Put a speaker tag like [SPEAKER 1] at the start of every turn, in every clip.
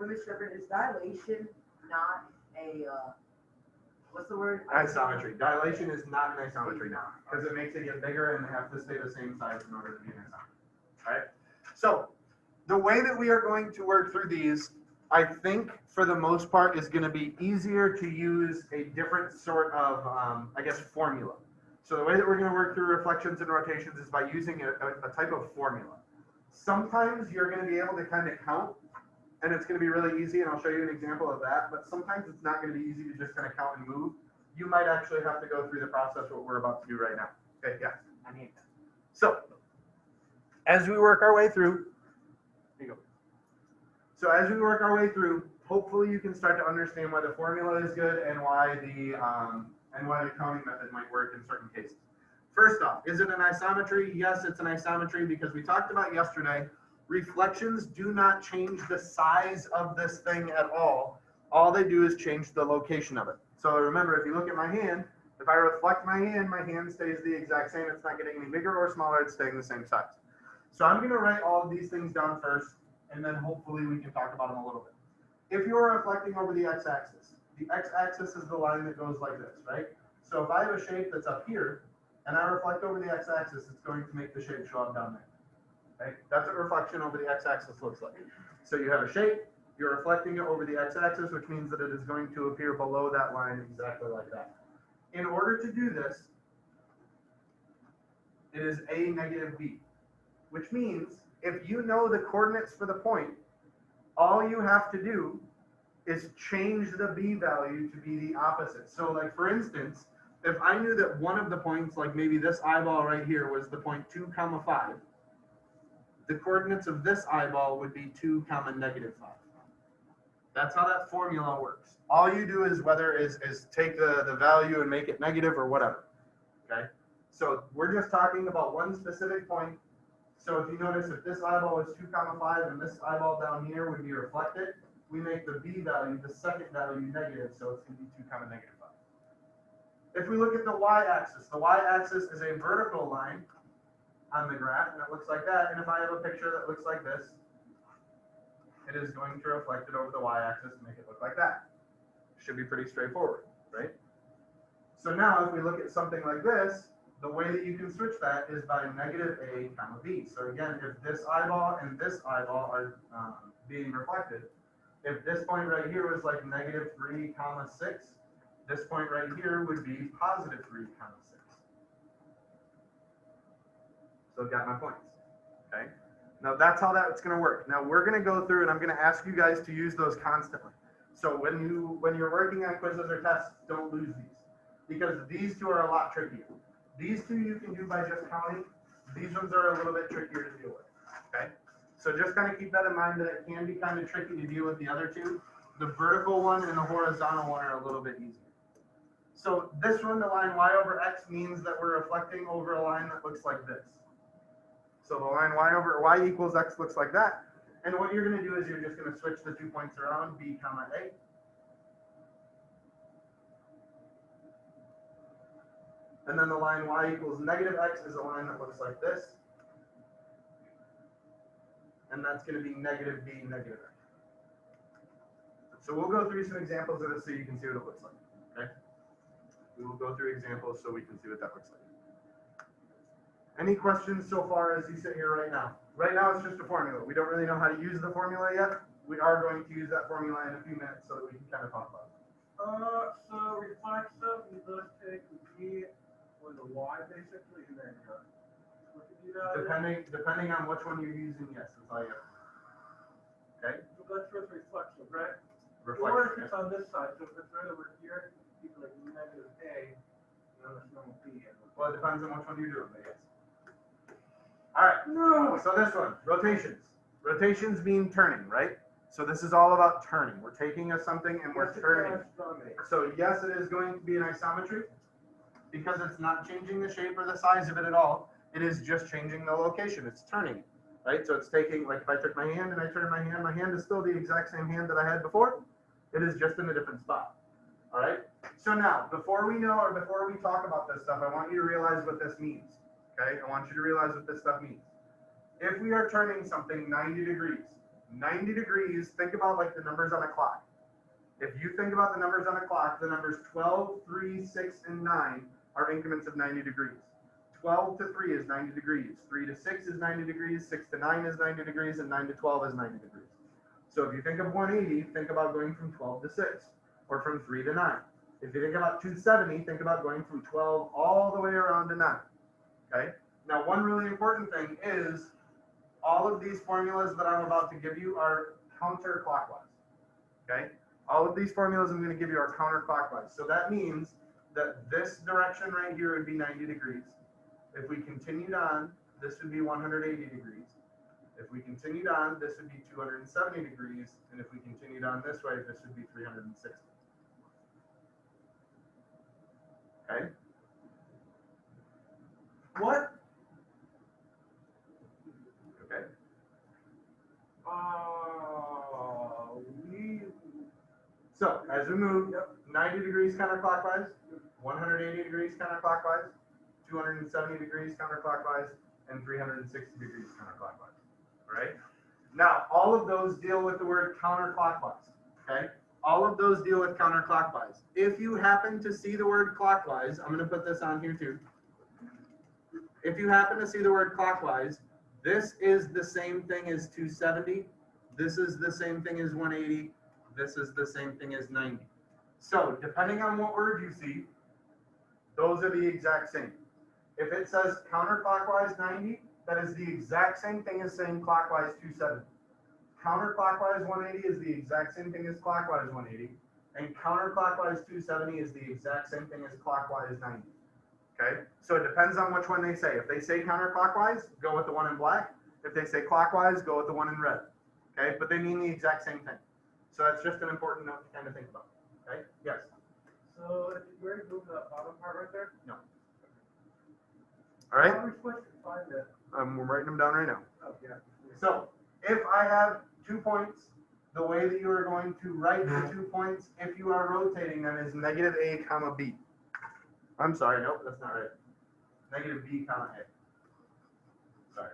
[SPEAKER 1] Mr. Shepherd, is dilation not a what's the word?
[SPEAKER 2] Isometry. Dilation is not an isometry now because it makes it get bigger and they have to stay the same size in order to be an isometry. All right. So the way that we are going to work through these, I think for the most part, is going to be easier to use a different sort of, I guess, formula. So the way that we're going to work through reflections and rotations is by using a type of formula. Sometimes you're going to be able to kind of count, and it's going to be really easy, and I'll show you an example of that, but sometimes it's not going to be easy to just kind of count and move. You might actually have to go through the process what we're about to do right now. Okay, yeah.
[SPEAKER 1] I need that.
[SPEAKER 2] So, as we work our way through, here you go. So as we work our way through, hopefully you can start to understand why the formula is good and why the counting method might work in certain cases. First off, is it an isometry? Yes, it's an isometry because we talked about yesterday, reflections do not change the size of this thing at all. All they do is change the location of it. So remember, if you look at my hand, if I reflect my hand stays the exact same. It's not getting any bigger or smaller. It's staying the same size. So I'm going to write all of these things down first, and then hopefully we can talk about them a little bit. If you are reflecting over the x-axis is the line that goes like this, right? So if I have a shape that's up here, and I reflect over the x-axis, it's going to make the shape show up down there. Okay? That's what reflection over the x-axis looks like. So you have a shape, you're reflecting it over the x-axis, which means that it is going to appear below that line exactly like that. In order to do this, it is a negative b, which means if you know the coordinates for the point, all you have to do is change the b value to be the opposite. So like for instance, if I knew that one of the points, like maybe this eyeball right here was the point 2, 5, the coordinates of this eyeball would be 2, negative 5. That's how that formula works. All you do is take the value and make it negative or whatever. Okay? So we're just talking about one specific point. So if you notice, if this eyeball is 2, 5, and this eyeball down here would be reflected, we make the b value, the second value, negative, so it's going to be 2, negative 5. If we look at the y-axis is a vertical line on the graph, and it looks like that. And if I have a picture that looks like this, it is going to reflect it over the y-axis and make it look like that. Should be pretty straightforward, right? So now if we look at something like this, the way that you can switch that is by negative a comma b. So again, if this eyeball and this eyeball are being reflected, if this point right here was like negative 3, 6, this point right here would be positive 3, 6. So I've got my points, okay? Now that's how that's going to work. Now we're going to go through and I'm going to ask you guys to use those constantly. So when you're working on quizzes or tests, don't lose these because these two are a lot trickier. These two you can do by just counting. These ones are a little bit trickier to deal with, okay? So just kind of keep that in mind that it can be kind of tricky to deal with the other two. The vertical one and the horizontal one are a little bit easier. So this one, the line y over x, means that we're reflecting over a line that looks like this. So the line y equals x looks like that. And what you're going to do is you're just going to switch the 2 points around, b, a. And then the line y equals negative x is a line that looks like this. And that's going to be negative b, negative x. So we'll go through some examples of it so you can see what it looks like. Okay? We will go through examples so we can see what that looks like. Any questions so far as you sit here right now? Right now it's just a formula. We don't really know how to use the formula yet. We are going to use that formula in a few minutes so that we can kind of talk about it.
[SPEAKER 3] So reflexive, you just take the b or the y basically, and then switch it out.
[SPEAKER 2] Depending on which one you're using, yes, that's all you have. Okay?
[SPEAKER 3] So that's first reflexive, right?
[SPEAKER 2] Reflection.
[SPEAKER 3] Or if it's on this side, so if it's right over here, you can like negative a, and then it's normal b.
[SPEAKER 2] Well, it depends on which one you're doing, but yes. All right.
[SPEAKER 3] No.
[SPEAKER 2] So this one, rotations. Rotations mean turning, right? So this is all about turning. We're taking something and we're turning. So yes, it is going to be an isometry because it's not changing the shape or the size of it at all. It is just changing the location. It's turning, right? So it's taking, like if I took my hand and I turned my hand is still the exact same hand that I had before. It is just in a different spot. All right. So now, before we talk about this stuff, I want you to realize what this means. Okay, I want you to realize what this stuff means. If we are turning something 90 degrees, 90 degrees, think about like the numbers on a clock. If you think about the numbers on a clock, the numbers 12, 3, 6, and 9 are increments of 90 degrees. 12 to 3 is 90 degrees. 3 to 6 is 90 degrees. 6 to 9 is 90 degrees. And 9 to 12 is 90 degrees. So if you think of 180, think about going from 12 to 6 or from 3 to 9. If you think about 270, think about going from 12 all the way around to 9. Okay? Now, one really important thing is all of these formulas that I'm about to give you are counterclockwise. Okay? All of these formulas I'm going to give you are counterclockwise. So that means that this direction right here would be 90 degrees. If we continued on, this would be 180 degrees. If we continued on, this would be 270 degrees. And if we continued on this way, this would be 360. Okay?
[SPEAKER 3] What?
[SPEAKER 2] Okay. So as we move, 90 degrees counterclockwise, 180 degrees counterclockwise, 270 degrees counterclockwise, and 360 degrees counterclockwise. All right? Now, all of those deal with the word counterclockwise. Okay? All of those deal with counterclockwise. If you happen to see the word clockwise, I'm going to put this on here too. If you happen to see the word clockwise, this is the same thing as 270. This is the same thing as 180. This is the same thing as 90. So depending on what word you see, those are the exact same. If it says counterclockwise 90, that is the exact same thing as saying clockwise 270. Counterclockwise 180 is the exact same thing as clockwise 180. And counterclockwise 270 is the exact same thing as clockwise 90. Okay? So it depends on which one they say. If they say counterclockwise, go with the one in black. If they say clockwise, go with the one in red. Okay? But they mean the exact same thing. So that's just an important note to kind of think about. Okay? Yes?
[SPEAKER 3] So if you already moved that bottom part right there?
[SPEAKER 2] No. All right?
[SPEAKER 3] How are we supposed to find it?
[SPEAKER 2] I'm writing them down right now.
[SPEAKER 3] Oh, yeah.
[SPEAKER 2] So if I have 2 points, the way that you are going to write the 2 points, if you are rotating them, is negative a comma b. I'm sorry, nope, that's not right. Negative b comma a. Sorry.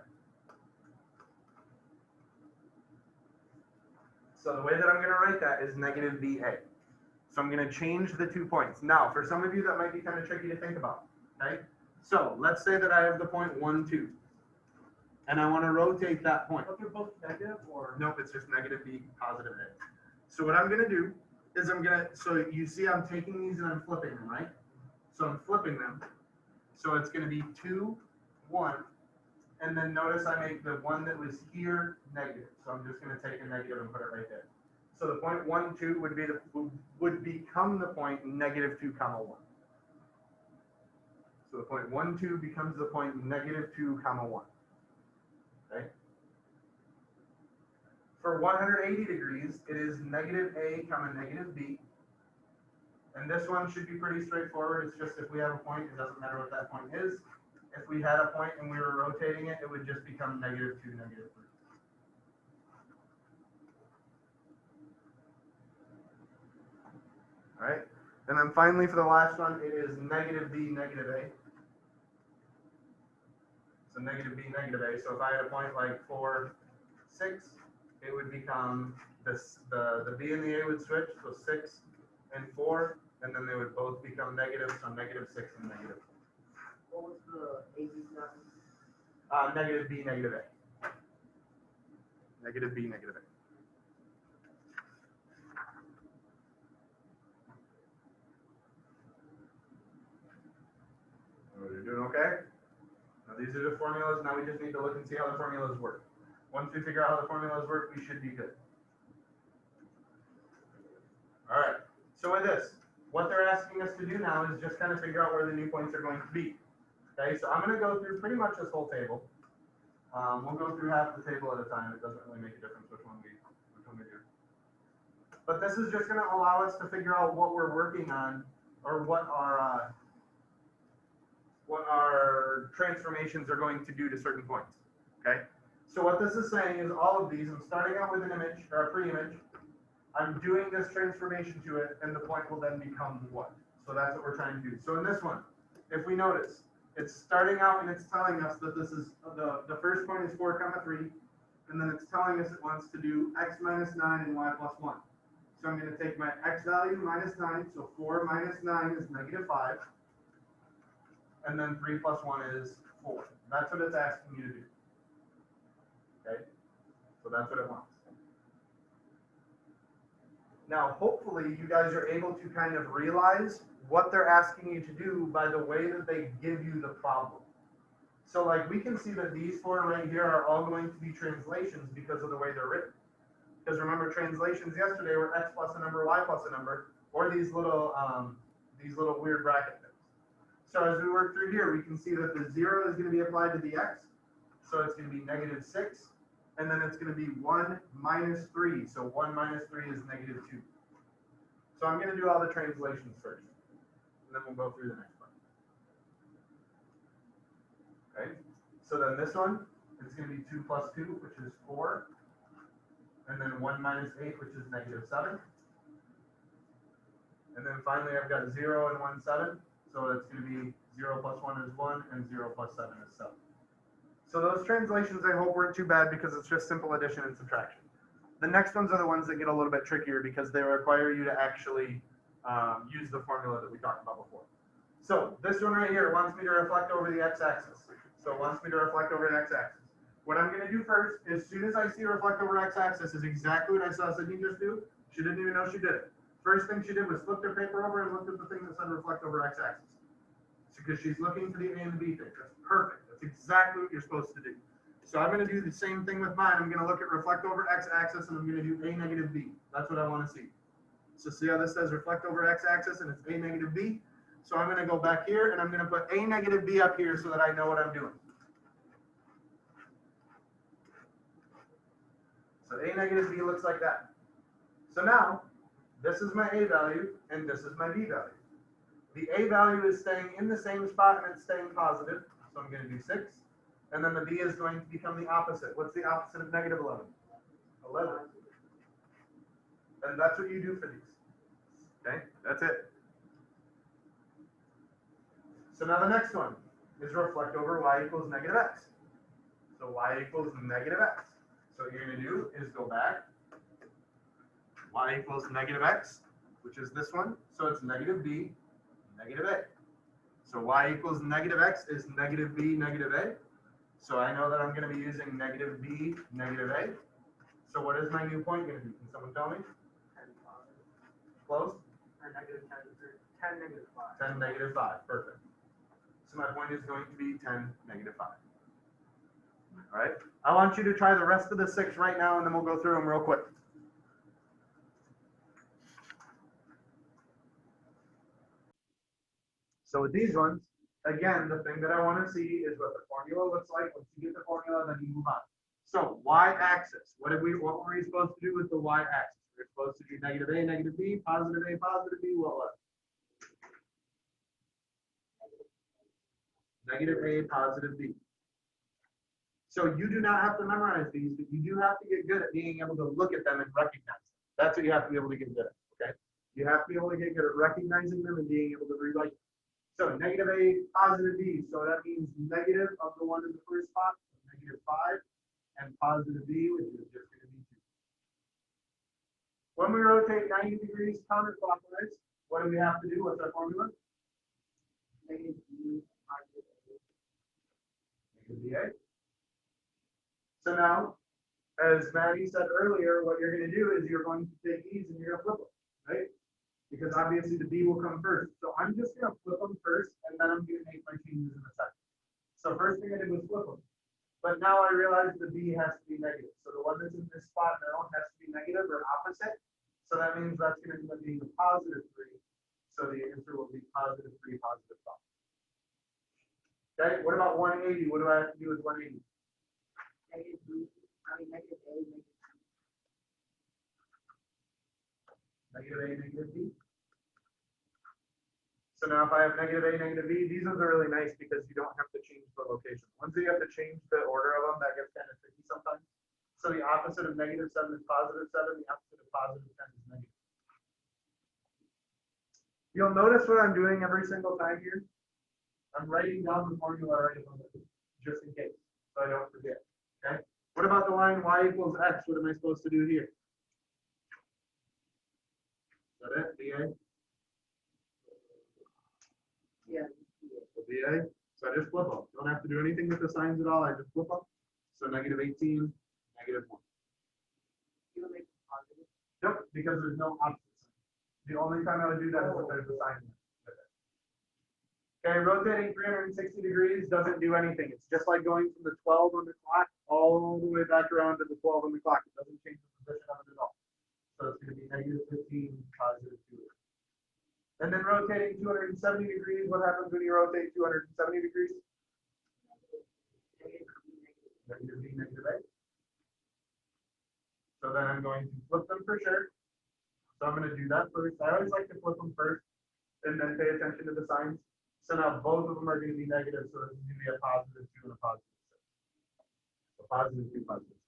[SPEAKER 2] So the way that I'm going to write that is negative ba. So I'm going to change the 2 points. Now, for some of you, that might be kind of tricky to think about. Okay? So let's say that I have the point 1, 2. And I want to rotate that point.
[SPEAKER 3] Are they both negative or?
[SPEAKER 2] Nope, it's just negative b, positive a. So what I'm going to do is so you see I'm taking these and I'm flipping them, right? So I'm flipping them. So it's going to be 2, 1. And then notice I make the one that was here negative. So I'm just going to take a negative and put it right there. So the point 1, 2 would become the point negative 2 comma 1. So the point 1, 2 becomes the point negative 2 comma 1. Okay. For 180 degrees, it is negative a comma negative b. And this one should be pretty straightforward. It's just if we have a point, it doesn't matter what that point is. If we had a point and we were rotating it, it would just become negative 2, negative 3. All right. And then finally, for the last one, it is negative b, negative a. So negative b, negative a. So if I had a point like 4, 6, it would become this. The b and the a would switch. So 6 and 4, and then they would both become negative. So negative 6 and negative 4.
[SPEAKER 1] What was the AB number?
[SPEAKER 2] Negative b, negative a. Negative b, negative a. You're doing okay? Now these are the formulas. Now we just need to look and see how the formulas work. Once we figure out how the formulas work, we should be good. All right. So with this, what they're asking us to do now is just kind of figure out where the new points are going to be. Okay, so I'm going to go through pretty much this whole table. We'll go through half the table at a time. It doesn't really make a difference which one we do. But this is just going to allow us to figure out what we're working on, or what our transformations are going to do to certain points. Okay. So what this is saying is all of these. I'm starting out with an image or a pre-image. I'm doing this transformation to it, and the point will then become what? So that's what we're trying to do. So in this one, if we notice, it's starting out and it's telling us that this is the first point is 4 comma 3, and then it's telling us it wants to do x minus 9 and y plus 1. So I'm going to take my x value minus 9, so 4 minus 9 is negative 5, and then 3 plus 1 is 4. That's what it's asking you to do. Okay? So that's what it wants. Now, hopefully, you guys are able to kind of realize what they're asking you to do by the way that they give you the problem. So, like, we can see that these four right here are all going to be translations because of the way they're written. Because remember, translations yesterday were x plus a number, y plus a number, or these little weird bracket things. So as we work through here, we can see that the 0 is going to be applied to the x. So it's going to be negative 6. And then it's going to be 1 minus 3. So 1 minus 3 is negative 2. So I'm going to do all the translations first. And then we'll go through the next one. Okay. So then this one, it's going to be 2 plus 2, which is 4. And then 1 minus 8, which is negative 7. And then finally, I've got 0 and 1, 7. So it's going to be 0 plus 1 is 1, and 0 plus 7 is 7. So those translations, I hope, weren't too bad because it's just simple addition and subtraction. The next ones are the ones that get a little bit trickier because they require you to actually use the formula that we talked about before. So this one right here wants me to reflect over the x-axis. So it wants me to reflect over the x-axis. What I'm going to do first, as soon as I see reflect over x-axis, is exactly what I saw Sydney just do. She didn't even know she did it. First thing she did was flip their paper over and looked at the thing that said reflect over x-axis. Because she's looking for the A and the B thing. That's perfect. That's exactly what you're supposed to do. So I'm going to do the same thing with mine. I'm going to look at reflect over x-axis and I'm going to do A negative B. That's what I want to see. So see how this says reflect over x-axis and it's A negative B? So I'm going to go back here and I'm going to put A negative B up here so that I know what I'm doing. So A negative B looks like that. So now, this is my A value and this is my B value. The A value is staying in the same spot and it's staying positive. So I'm going to do 6. And then the B is going to become the opposite. What's the opposite of negative 11? 11. And that's what you do for these. Okay, that's it. So now the next one is reflect over y equals negative x. So y equals negative x. So what you're going to do is go back. Y equals negative x, which is this one. So it's negative b, negative a. So y equals negative x is negative b, negative a. So I know that I'm going to be using negative b, negative a. So what is my new point going to be? Can someone tell me?
[SPEAKER 3] 10
[SPEAKER 2] Close?
[SPEAKER 3] or negative 10, 10 negative 5.
[SPEAKER 2] 10 negative 5. Perfect. So my point is going to be 10 negative 5. All right. I want you to try the rest of the 6 right now, and then we'll go through them real quick. So with these ones, again, the thing that I want to see is what the formula looks like. Once you get the formula, then you move on. So y-axis. What were we supposed to do with the y-axis? We were supposed to do negative a, negative b, positive a, positive b. What was it? Negative a, positive b. So you do not have to memorize these, but you do have to get good at being able to look at them and recognize them. That's what you have to be able to get good at, okay? You have to be able to get good at recognizing them and being able to rewrite them. So negative a, positive b. So that means negative of the one in the first spot, negative 5, and positive b, which is just going to be 2. When we rotate 90 degrees counterclockwise, what do we have to do? What's our formula? Negative b, positive a. Negative a. So now, as Maddie said earlier, what you're going to do is you're going to take these and you're going to flip them, right? Because obviously the B will come first. So I'm just going to flip them first, and then I'm going to make my changes in a second. So first thing I did was flip them. But now I realize the B has to be negative. So the one that's in this spot now has to be negative or opposite. So that means that's going to end up being a positive 3. So the answer will be positive 3, positive 5. Okay, what about 180? What do I have to do with 180?
[SPEAKER 1] Negative B, negative A, negative B.
[SPEAKER 2] Negative a, negative b. So now if I have negative a, negative b, these ones are really nice because you don't have to change the location. Once you have to change the order of them, that gets kind of tricky sometimes. So the opposite of negative 7 is positive 7. The opposite of positive 10 is negative. You'll notice what I'm doing every single time here. I'm writing down the formula right above it, just in case, so I don't forget. Okay. What about the line y equals x? What am I supposed to do here? Is that it, BA?
[SPEAKER 1] Yeah.
[SPEAKER 2] So BA, so I just flip them. Don't have to do anything with the signs at all, I just flip them. So negative 18, negative 1.
[SPEAKER 1] You will make it positive.
[SPEAKER 2] Nope, because there's no opposite sign. The only time I would do that is if there's a sign with it. Okay, rotating 360 degrees doesn't do anything. It's just like going from the 12 on the clock all the way back around to the 12 on the clock. It doesn't change the position of it at all. So it's going to be negative 15, positive 2. And then rotating 270 degrees, what happens when you rotate 270 degrees? Negative B, negative A. So then I'm going to flip them for sure. So I'm going to do that first. I always like to flip them first and then pay attention to the signs. So now both of them are going to be negative, so this is going to be a positive 2 and a positive 6. So positive 2, positive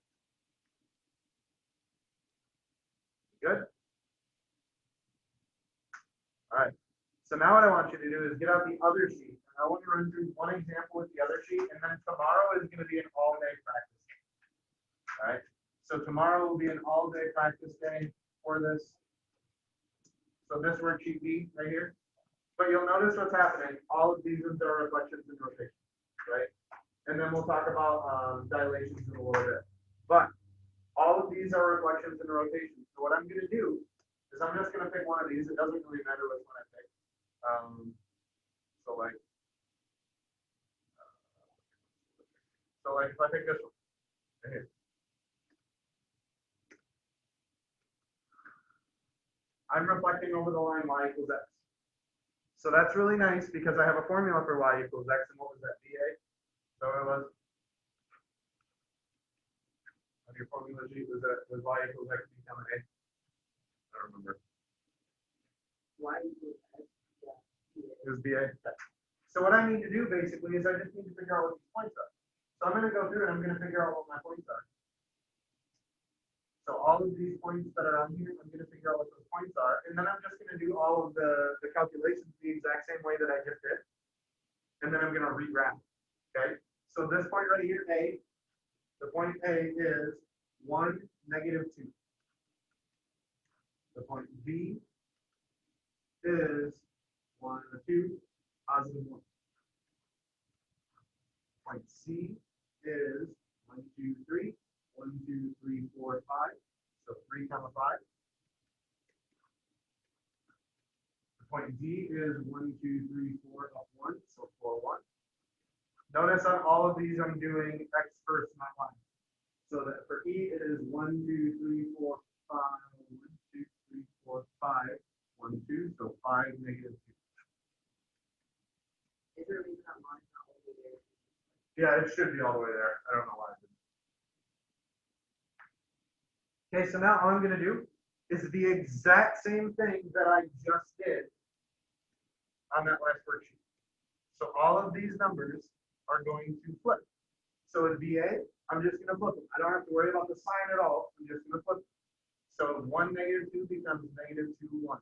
[SPEAKER 2] 6. Good? All right. So now what I want you to do is get out the other sheet. And I want to run through one example with the other sheet, and then tomorrow is going to be an all-day practice. All right. So tomorrow will be an all-day practice day for this. So this worksheet B right here. But you'll notice what's happening. All of these are reflections and rotations, right? And then we'll talk about dilations in a little bit. But all of these are reflections and rotations. So what I'm going to do is I'm just going to pick one of these. It doesn't really matter which one I pick. So like if I pick this one right here. I'm reflecting over the line y equals x. So that's really nice because I have a formula for y equals x, and what was that, dA? So it was, on your formula sheet, was y equals x become a? I don't remember.
[SPEAKER 1] Y equals x. Yeah.
[SPEAKER 2] It was dA. So what I need to do basically is I just need to figure out what these points are. So I'm going to go through and I'm going to figure out what my points are. So all of these points that are on here, I'm going to figure out what those points are. And then I'm just going to do all of the calculations the exact same way that I just did. And then I'm going to regraph. Okay. So this point right here, A, the point A is 1, negative 2. The point B is 1, 2, positive 1. Point C is 1, 2, 3. 1, 2, 3, 4, 5. So 3, 5. The point D is 1, 2, 3, 4, up 1. So 4, 1. Notice on all of these I'm doing x first, not y. So that for E it is 1, 2, 3, 4, 5. 1, 2, 3, 4, 5. 1, 2. So 5, negative 2.
[SPEAKER 1] Is there a reason that line's not over there?
[SPEAKER 2] Yeah, it should be all the way there. I don't know why. Okay, so now all I'm going to do is the exact same thing that I just did on that last worksheet. So all of these numbers are going to flip. So with VA, I'm just going to flip them. I don't have to worry about the sign at all. I'm just going to flip them. So 1, negative 2 becomes negative 2, 1.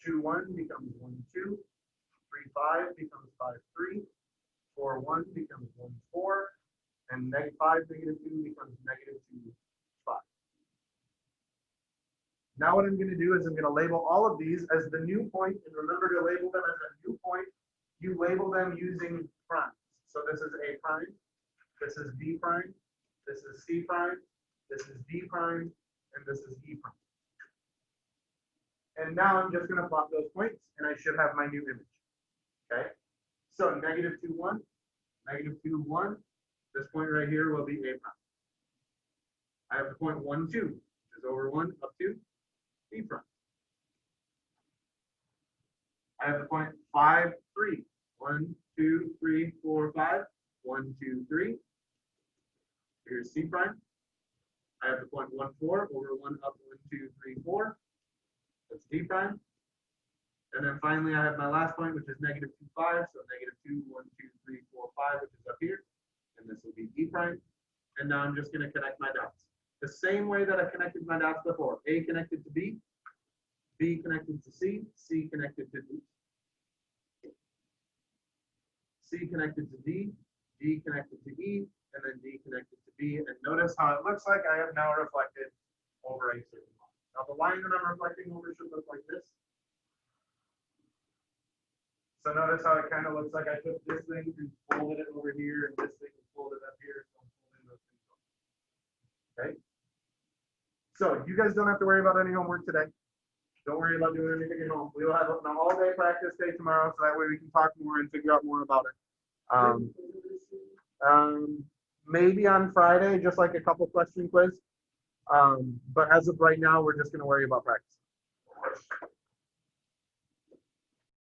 [SPEAKER 2] 2, 1 becomes 1, 2. 3, 5 becomes 5, 3. 4, 1 becomes 1, 4. And 5, negative 2 becomes negative 2, 5. Now what I'm going to do is I'm going to label all of these as the new point, and remember to label them as a new point. You label them using primes. So this is A prime, this is B prime, this is C prime, this is D prime, and this is E prime. And now I'm just going to plot those points, and I should have my new image. Okay? So negative 2, 1, negative 2, 1. This point right here will be A prime. I have the point 1, 2, which is over 1 up to B prime. I have the point 5, 3. 1, 2, 3, 4, 5. 1, 2, 3. Here's C prime. I have the point 1, 4 over 1 up 1, 2, 3, 4. That's D prime. And then finally I have my last point, which is negative 2, 5. So negative 2, 1, 2, 3, 4, 5, which is up here. And this will be D prime. And now I'm just going to connect my dots. The same way that I connected my dots before. A connected to B, B connected to C, C connected to D, C connected to D, D connected to E, and then D connected to D. B, and notice how it looks like I have now reflected over a certain line. Now the line that I'm reflecting over should look like this. So notice how it kind of looks like I took this thing and folded it over here, and this thing and folded up here. So I'm folding those things over. Okay. So you guys don't have to worry about any homework today. Don't worry about doing anything at home. We will have an all-day practice day tomorrow, so that way we can talk more and figure out more about it. Maybe on Friday, just like a couple question quiz. But as of right now, we're just going to worry about practice.